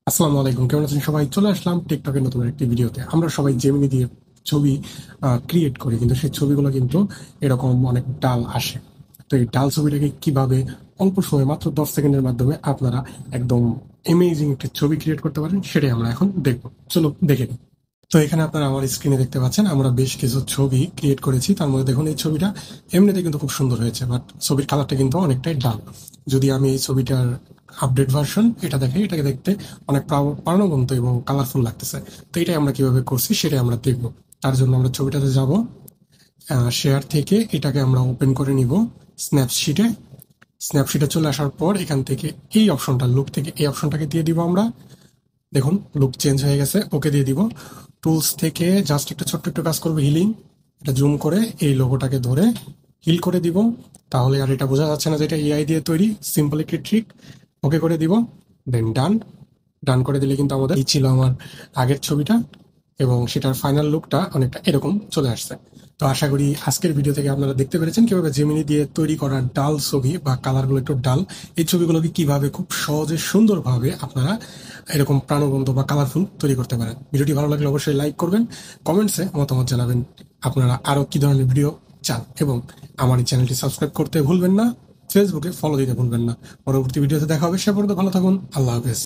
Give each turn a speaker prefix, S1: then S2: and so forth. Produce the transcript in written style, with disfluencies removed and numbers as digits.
S1: আসসালামু আলাইকুম, কেমন আছেন সবাই? চলে আসলাম টিকটকের নতুন একটি ভিডিওতে। আমরা সবাই জেমিনি দিয়ে ছবি ক্রিয়েট করি, কিন্তু সেই ছবিগুলো কিন্তু এরকম অনেক ডাল আসে। তো এই ডাল ছবিটাকে কিভাবে অল্প সময়ে মাত্র 10 সেকেন্ডের মাধ্যমে আপনারা একদম অ্যামেজিং একটি ছবি ক্রিয়েট করতে পারেন, সেটাই আমরা এখন দেখবো। চলো দেখে নিই। তো এখানে আপনারা আমার স্ক্রিনে দেখতে পাচ্ছেন আমরা বেশ কিছু ছবি ক্রিয়েট করেছি। তার মধ্যে দেখুন এই ছবিটা এমনিতে কিন্তু খুব সুন্দর হয়েছে, বাট ছবির কালারটা কিন্তু অনেকটাই ডাল। যদি আমি এই ছবিটার আপডেট ভার্সন এটা দেখি, এটাকে দেখতে অনেক প্রাণবন্ত এবং কালারফুল লাগতেছে। তো এটাই আমরা কিভাবে করছি সেটাই আমরা দেখবো। তার জন্য আমরা ছবিটাতে যাব, শেয়ার থেকে এটাকে আমরা ওপেন করে নিব স্ন্যাপশিটে। স্ন্যাপশিটে চলে আসার পর এখান থেকে এই অপশনটা, লুক থেকে এই অপশনটাকে দিয়ে দিব আমরা। দেখুন লুক চেঞ্জ হয়ে গেছে, ওকে দিয়ে দিব। টুলস থেকে জাস্ট একটা ছোট্ট একটু কাজ করবো, হিলিং। এটা জুম করে এই লোগোটাকে ধরে হিল করে দিব। তাহলে আর এটা বোঝা যাচ্ছে না যে এটা এআই দিয়ে তৈরি। সিম্পল একটি ট্রিক। ওকে করে দিব, দেন ডান। ডান করে দিলে কিন্তু আমাদের এই ছিল আমার আগের ছবিটা, এবং সেটার ফাইনাল লুকটা অনেকটা এরকম চলে আসছে। তো আশা করি আজকের ভিডিও থেকে আপনারা দেখতে পেরেছেন কিভাবে জেমিনি দিয়ে তৈরি করা ডাল ছবি বা কালারগুলো একটু ডাল, এই ছবিগুলোকে কিভাবে খুব সহজে সুন্দরভাবে আপনারা এরকম প্রাণবন্ত বা কালারফুল তৈরি করতে পারেন। ভিডিওটি ভালো লাগলে অবশ্যই লাইক করবেন, কমেন্টসে মতামত জানাবেন আপনারা আরও কি ধরনের ভিডিও চান, এবং আমার এই চ্যানেলটি সাবস্ক্রাইব করতে ভুলবেন না, ফেসবুকে ফলো দিতে ভুলবেন না। পরবর্তী ভিডিওতে দেখা হবে, সে পর্যন্ত ভালো থাকুন। আল্লাহ হাফেজ।